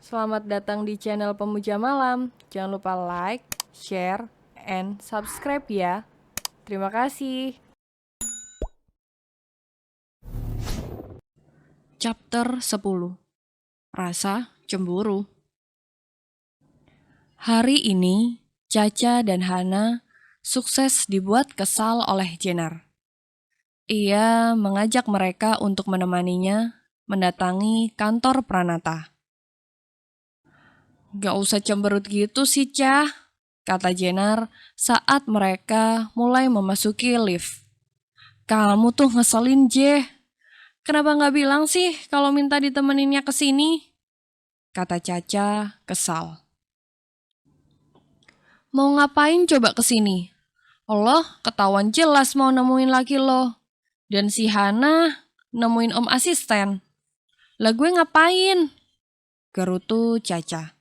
Selamat datang di channel Pemuja Malam. Jangan lupa like, share, and subscribe ya. Terima kasih. Chapter 10. Rasa Cemburu. Hari ini, Caca dan Hana sukses dibuat kesal oleh Jenar. Ia mengajak mereka untuk menemaninya mendatangi kantor Pranata. "Gak usah cemberut gitu sih, Cah," kata Jenar saat mereka mulai memasuki lift. "Kamu tuh ngeselin, Jeh. Kenapa nggak bilang sih kalau minta ditemeninnya ke sini?" kata Caca kesal. "Mau ngapain coba ke sini? Lo ketahuan jelas mau nemuin laki lo. Dan si Hana nemuin om asisten. Lah gue ngapain?" gerutu Caca.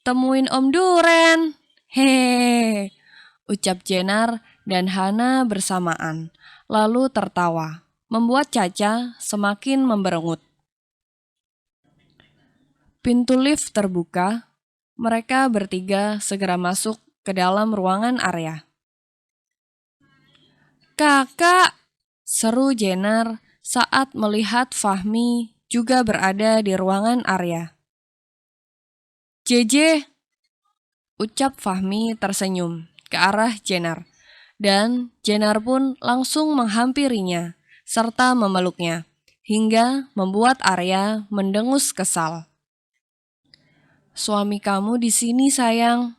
"Temuin om Duren. Hehehe," ucap Jenar dan Hana bersamaan, lalu tertawa, membuat Caca semakin memberengut. Pintu lift terbuka, mereka bertiga segera masuk ke dalam ruangan area. "Kakak!" seru Jenar saat melihat Fahmi juga berada di ruangan Arya. "JJ," ucap Fahmi tersenyum ke arah Jenar, dan Jenar pun langsung menghampirinya serta memeluknya, hingga membuat Arya mendengus kesal. "Suami kamu di sini, sayang,"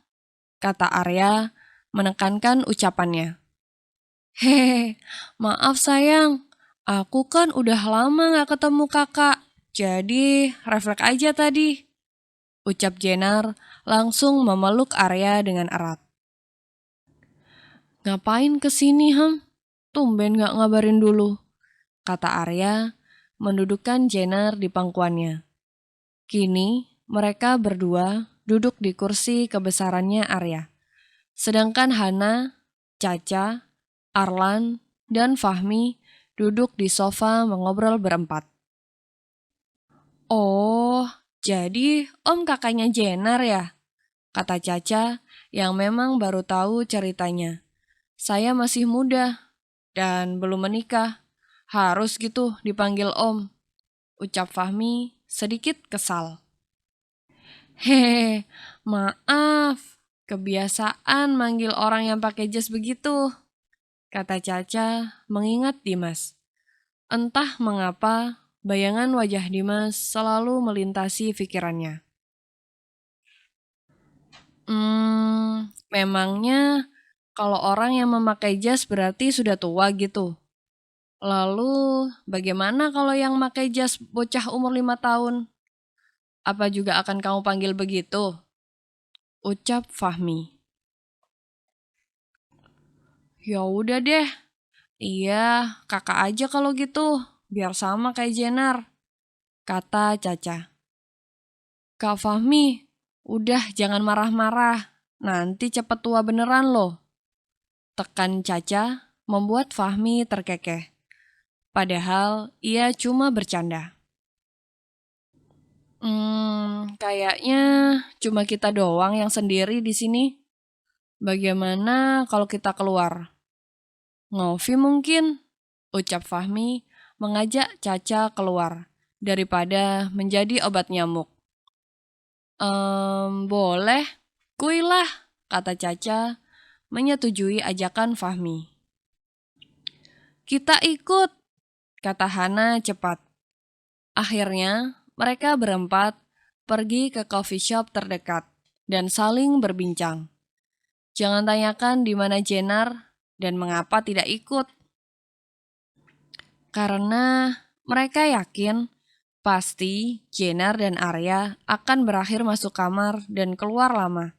kata Arya menekankan ucapannya. "Hehehe, maaf sayang, aku kan udah lama gak ketemu kakak, jadi refleks aja tadi," ucap Jenar langsung memeluk Arya dengan erat. "Ngapain kesini, Tumben gak ngabarin dulu," kata Arya mendudukkan Jenar di pangkuannya. Kini mereka berdua duduk di kursi kebesarannya Arya, sedangkan Hana, Caca, Arlan, dan Fahmi duduk di sofa mengobrol berempat. "Oh, jadi om kakaknya Jenar ya?" kata Caca yang memang baru tahu ceritanya. "Saya masih muda dan belum menikah. Harus gitu dipanggil om," ucap Fahmi sedikit kesal. "Hehehe, maaf, kebiasaan manggil orang yang pakai jas begitu," kata Caca mengingat Dimas. Entah mengapa, bayangan wajah Dimas selalu melintasi pikirannya. Memangnya kalau orang yang memakai jas berarti sudah tua gitu? Lalu bagaimana kalau yang pakai jas bocah umur 5 tahun? Apa juga akan kamu panggil begitu? Ucap Fahmi. "Ya udah deh. Iya, kakak aja kalau gitu, biar sama kayak Jenar," kata Caca. "Kak Fahmi, udah jangan marah-marah, nanti cepet tua beneran loh," tekan Caca membuat Fahmi terkekeh. Padahal ia cuma bercanda. Kayaknya cuma kita doang yang sendiri di sini. Bagaimana kalau kita keluar? Ngopi mungkin, ucap Fahmi mengajak Caca keluar daripada menjadi obat nyamuk. Boleh, kuy lah, kata Caca menyetujui ajakan Fahmi. "Kita ikut," kata Hana cepat. Akhirnya mereka berempat pergi ke coffee shop terdekat dan saling berbincang. Jangan tanyakan di mana Jenar dan mengapa tidak ikut. Karena mereka yakin pasti Jenar dan Arya akan berakhir masuk kamar dan keluar lama.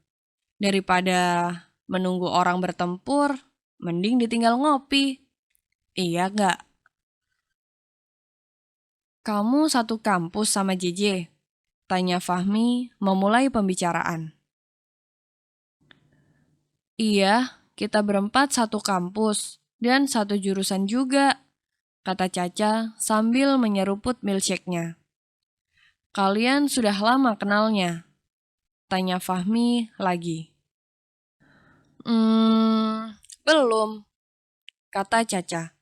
Daripada menunggu orang bertempur, mending ditinggal ngopi. Iya gak? "Kamu satu kampus sama JJ?" tanya Fahmi memulai pembicaraan. "Iya, kita berempat satu kampus dan satu jurusan juga," kata Caca sambil menyeruput milkshake-nya. Kalian sudah lama kenalnya? Tanya Fahmi lagi. Belum, kata Caca.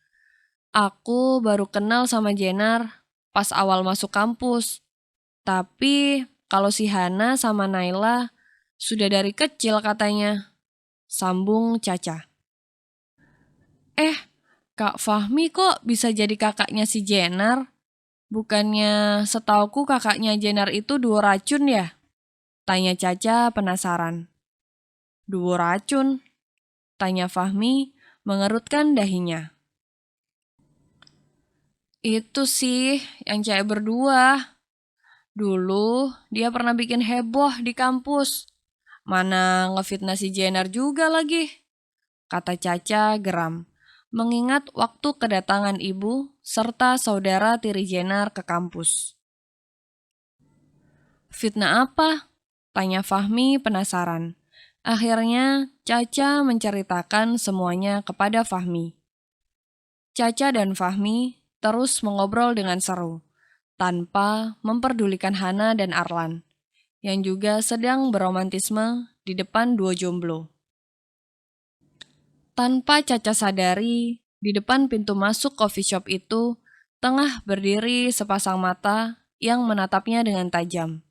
Aku baru kenal sama Jenar pas awal masuk kampus. Tapi kalau si Hana sama Naila sudah dari kecil katanya. Sambung Caca. Kak Fahmi kok bisa jadi kakaknya si Jenar? Bukannya setauku kakaknya Jenar itu duo racun ya? Tanya Caca penasaran. Duo racun? Tanya Fahmi mengerutkan dahinya. Itu sih yang cewek berdua. Dulu dia pernah bikin heboh di kampus. Mana ngefitnah si Jenar juga lagi. Kata Caca geram, mengingat waktu kedatangan ibu serta saudara tiri Jenar ke kampus. Fitnah apa? Tanya Fahmi penasaran. Akhirnya Caca menceritakan semuanya kepada Fahmi. Caca dan Fahmi terus mengobrol dengan seru, tanpa memperdulikan Hana dan Arlan, yang juga sedang beromantisme di depan duo jomblo. Tanpa Caca sadari, di depan pintu masuk coffee shop itu tengah berdiri sepasang mata yang menatapnya dengan tajam.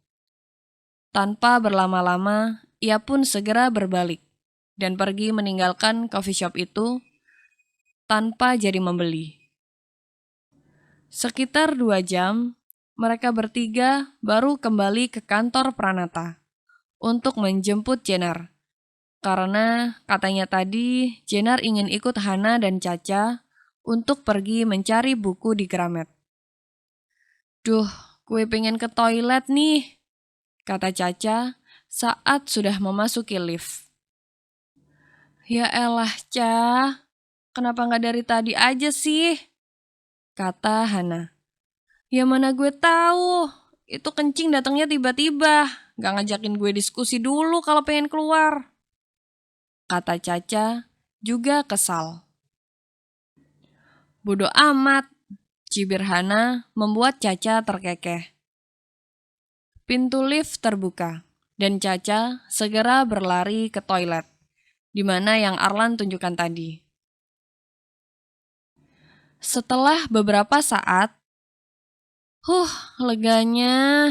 Tanpa berlama-lama, ia pun segera berbalik dan pergi meninggalkan coffee shop itu tanpa jadi membeli. Sekitar 2 jam, mereka bertiga baru kembali ke kantor Pranata untuk menjemput Jenar. Karena katanya tadi Jenar ingin ikut Hana dan Caca untuk pergi mencari buku di Gramet. Duh, gue pengen ke toilet nih, kata Caca saat sudah memasuki lift. Ya elah, Ca, kenapa nggak dari tadi aja sih? Kata Hana. Ya mana gue tahu, itu kencing datangnya tiba-tiba, nggak ngajakin gue diskusi dulu kalau pengen keluar. Kata Caca juga kesal. Bodoh amat, cibir Hana membuat Caca terkekeh. Pintu lift terbuka, dan Caca segera berlari ke toilet, di mana yang Arlan tunjukkan tadi. Setelah beberapa saat, leganya,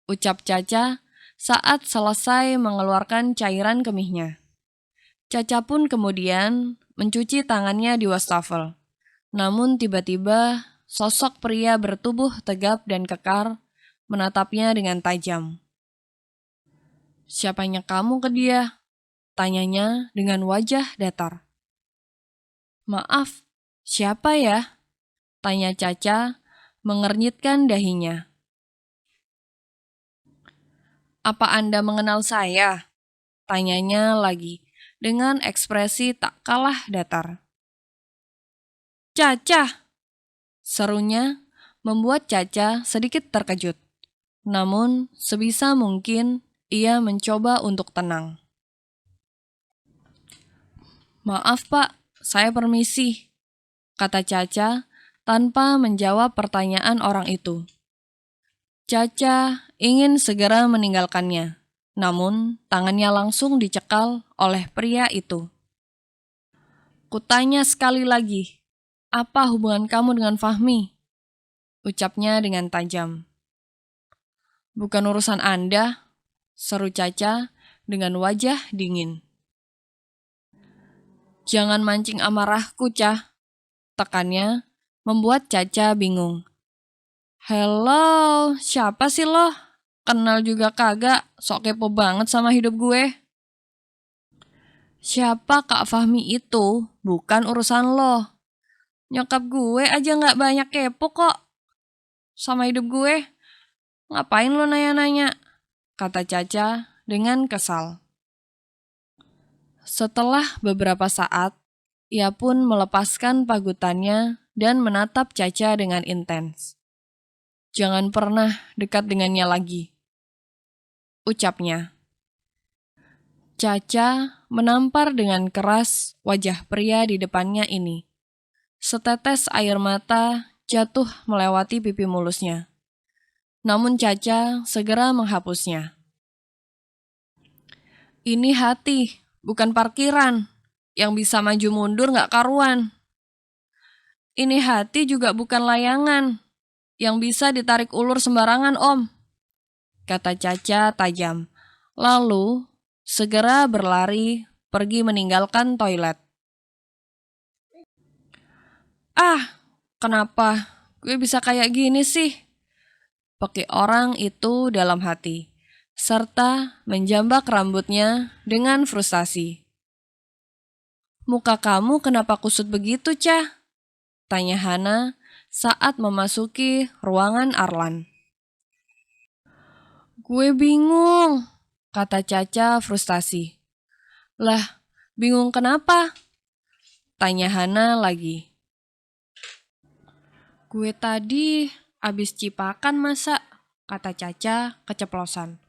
ucap Caca saat selesai mengeluarkan cairan kemihnya. Caca pun kemudian mencuci tangannya di wastafel. Namun tiba-tiba sosok pria bertubuh tegap dan kekar menatapnya dengan tajam. Siapanya kamu ke dia? Tanyanya dengan wajah datar. Maaf, siapa ya? Tanya Caca mengernyitkan dahinya. Apa Anda mengenal saya? Tanyanya lagi dengan ekspresi tak kalah datar. Caca! Serunya membuat Caca sedikit terkejut. Namun sebisa mungkin ia mencoba untuk tenang. Maaf Pak, saya permisi, kata Caca tanpa menjawab pertanyaan orang itu. Caca ingin segera meninggalkannya, namun tangannya langsung dicekal oleh pria itu. Kutanya sekali lagi, apa hubungan kamu dengan Fahmi? Ucapnya dengan tajam. Bukan urusan Anda, seru Caca dengan wajah dingin. Jangan mancing amarahku, Ca. Tekannya membuat Caca bingung. Hello, siapa sih lo? Kenal juga kagak, sok kepo banget sama hidup gue. Siapa Kak Fahmi itu? Bukan urusan lo. Nyokap gue aja gak banyak kepo kok sama hidup gue. Ngapain lo nanya-nanya? Kata Caca dengan kesal. Setelah beberapa saat, ia pun melepaskan pagutannya dan menatap Caca dengan intens. Jangan pernah dekat dengannya lagi, ucapnya. Caca menampar dengan keras wajah pria di depannya ini. Setetes air mata jatuh melewati pipi mulusnya. namun Caca segera menghapusnya. Ini hati, bukan parkiran, yang bisa maju mundur gak karuan. Ini hati juga bukan layangan, yang bisa ditarik ulur sembarangan Om, kata Caca tajam. Lalu, segera berlari pergi meninggalkan toilet. Ah, kenapa gue bisa kayak gini sih? Pakai orang itu dalam hati, serta menjambak rambutnya dengan frustasi. Muka kamu kenapa kusut begitu, Cah? Tanya Hana saat memasuki ruangan Arlan. Gue bingung, kata Caca frustasi. Lah, bingung kenapa? Tanya Hana lagi. Gue tadi abis cipakan masa, kata Caca keceplosan.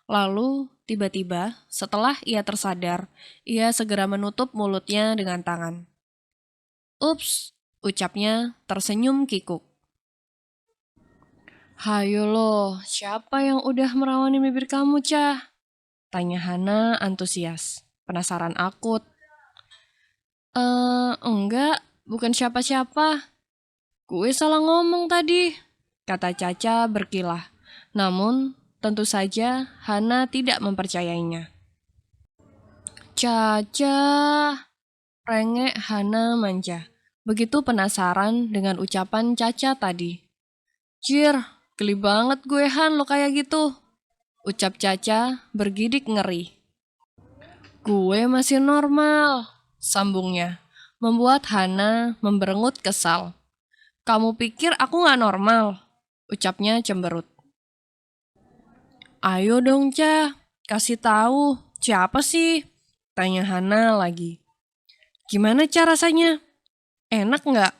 Lalu, tiba-tiba, setelah ia tersadar, ia segera menutup mulutnya dengan tangan. Ups, ucapnya tersenyum kikuk. Hayo loh, siapa yang udah merawani bibir kamu, Cah? Tanya Hana antusias, penasaran akut. Enggak, bukan siapa-siapa. Gue salah ngomong tadi, kata Caca berkilah. Namun, tentu saja Hana tidak mempercayainya. Caca, rengek Hana manja. Begitu penasaran dengan ucapan Caca tadi. Jir, geli banget gue Han lo kayak gitu, ucap Caca bergidik ngeri. Gue masih normal, sambungnya, membuat Hana memberengut kesal. Kamu pikir aku gak normal? Ucapnya cemberut. Ayo dong, Ca, kasih tahu siapa sih? Tanya Hana lagi. Gimana Ca rasanya? Enak nggak?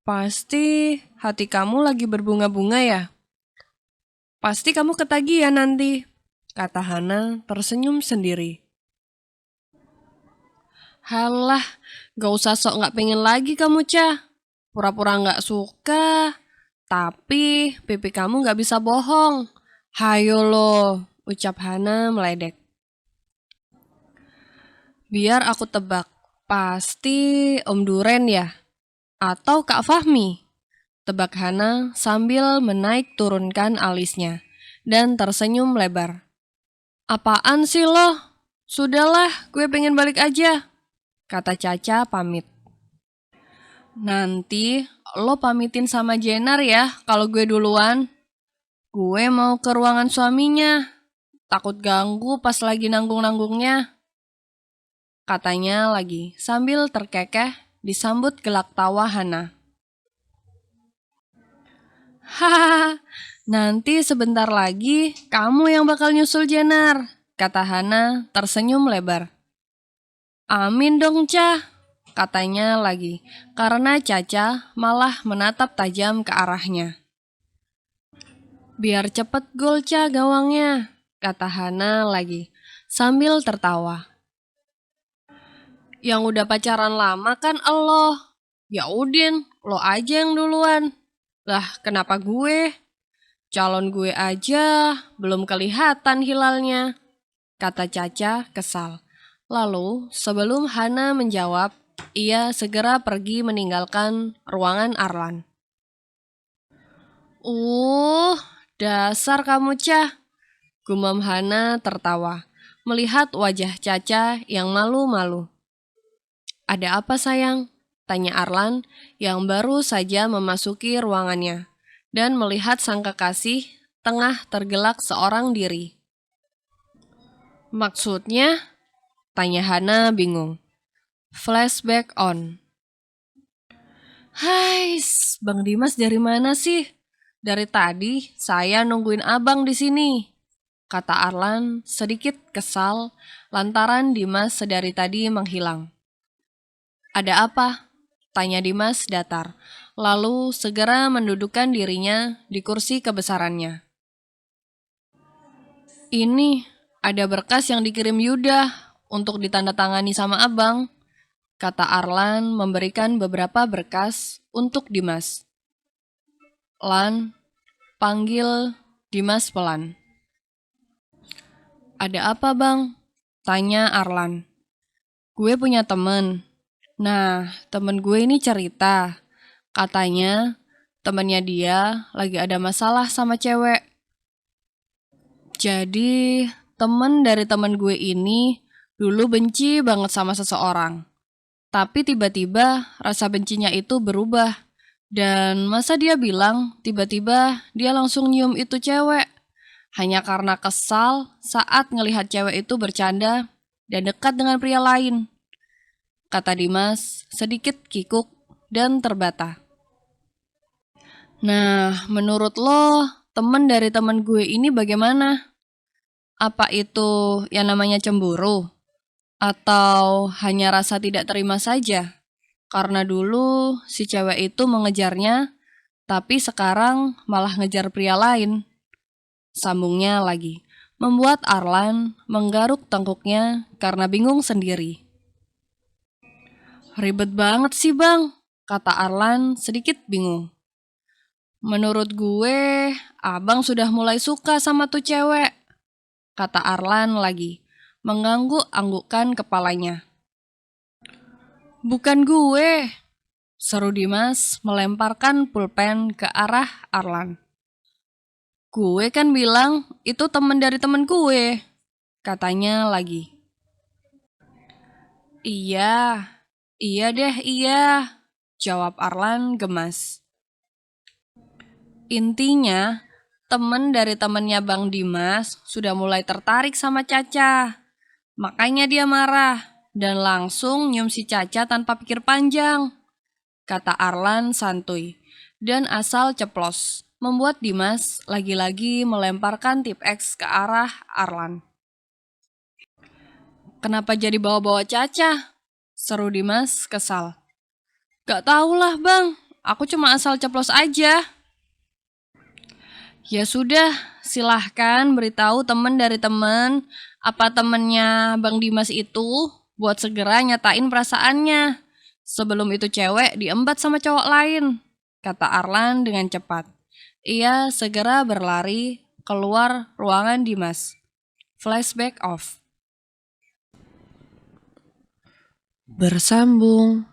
Pasti hati kamu lagi berbunga-bunga ya? Pasti kamu ketagihan nanti, kata Hana tersenyum sendiri. Halah, gak usah sok gak pengen lagi kamu, Ca. Pura-pura gak suka, tapi pipi kamu gak bisa bohong. Hayo lo, ucap Hana meledek. Biar aku tebak, pasti Om Duren ya? Atau Kak Fahmi? Tebak Hana sambil menaik turunkan alisnya dan tersenyum lebar. Apaan sih lo? Sudahlah, gue pengen balik aja, kata Caca pamit. Nanti lo pamitin sama Jenar ya kalau gue duluan. Gue mau ke ruangan suaminya. Takut ganggu pas lagi nanggung-nanggungnya, katanya lagi sambil terkekeh disambut gelak tawa Hana. Hahaha, nanti sebentar lagi kamu yang bakal nyusul Jenar, kata Hana tersenyum lebar. Amin dong, Ca, katanya lagi, karena Caca malah menatap tajam ke arahnya. Biar cepet gol, Ca, gawangnya, kata Hana lagi, sambil tertawa. Yang udah pacaran lama kan elo. Ya Udin, lo aja yang duluan. Lah, kenapa gue? Calon gue aja belum kelihatan hilalnya, kata Caca kesal. Lalu, sebelum Hana menjawab, ia segera pergi meninggalkan ruangan Arlan. Dasar kamu, Cah, gumam Hana tertawa, melihat wajah Caca yang malu-malu. Ada apa sayang? Tanya Arlan yang baru saja memasuki ruangannya dan melihat sang kekasih tengah tergelak seorang diri. Maksudnya? Tanya Hana bingung. Flashback on. Hai, Bang Dimas dari mana sih? Dari tadi saya nungguin abang di sini, kata Arlan sedikit kesal lantaran Dimas sedari tadi menghilang. Ada apa? Tanya Dimas datar, lalu segera mendudukkan dirinya di kursi kebesarannya. Ini ada berkas yang dikirim Yuda untuk ditandatangani sama abang, kata Arlan memberikan beberapa berkas untuk Dimas. Lan, panggil Dimas pelan. Ada apa bang? Tanya Arlan. Gue punya temen. Nah, temen gue ini cerita. Katanya temennya dia lagi ada masalah sama cewek. Jadi temen dari temen gue ini dulu benci banget sama seseorang. Tapi tiba-tiba rasa bencinya itu berubah. Dan masa dia bilang tiba-tiba dia langsung nyium itu cewek. Hanya karena kesal saat ngelihat cewek itu bercanda dan dekat dengan pria lain. Kata Dimas sedikit kikuk dan terbata. Nah, menurut lo temen dari temen gue ini bagaimana? Apa itu yang namanya cemburu? Atau hanya rasa tidak terima saja? Karena dulu si cewek itu mengejarnya, tapi sekarang malah ngejar pria lain. Sambungnya lagi, membuat Arlan menggaruk tengkuknya karena bingung sendiri. Ribet banget sih bang, kata Arlan sedikit bingung. Menurut gue, abang sudah mulai suka sama tuh cewek, kata Arlan lagi, mengangguk-anggukkan kepalanya. Bukan gue, seru Dimas melemparkan pulpen ke arah Arlan. Gue kan bilang itu temen dari temen gue, katanya lagi. Iya, iya deh iya, jawab Arlan gemas. Intinya, temen dari temennya Bang Dimas sudah mulai tertarik sama Caca. Makanya dia marah dan langsung nyium si Caca tanpa pikir panjang, kata Arlan santuy. Dan asal ceplos, membuat Dimas lagi-lagi melemparkan tip X ke arah Arlan. Kenapa jadi bawa-bawa Caca? Seru Dimas kesal. Gak tahulah bang, aku cuma asal ceplos aja. Ya sudah, silahkan beritahu teman dari teman apa temennya Bang Dimas itu buat segera nyatain perasaannya. Sebelum itu cewek diembat sama cowok lain, kata Arlan dengan cepat. Ia segera berlari keluar ruangan Dimas. Flashback off. Bersambung.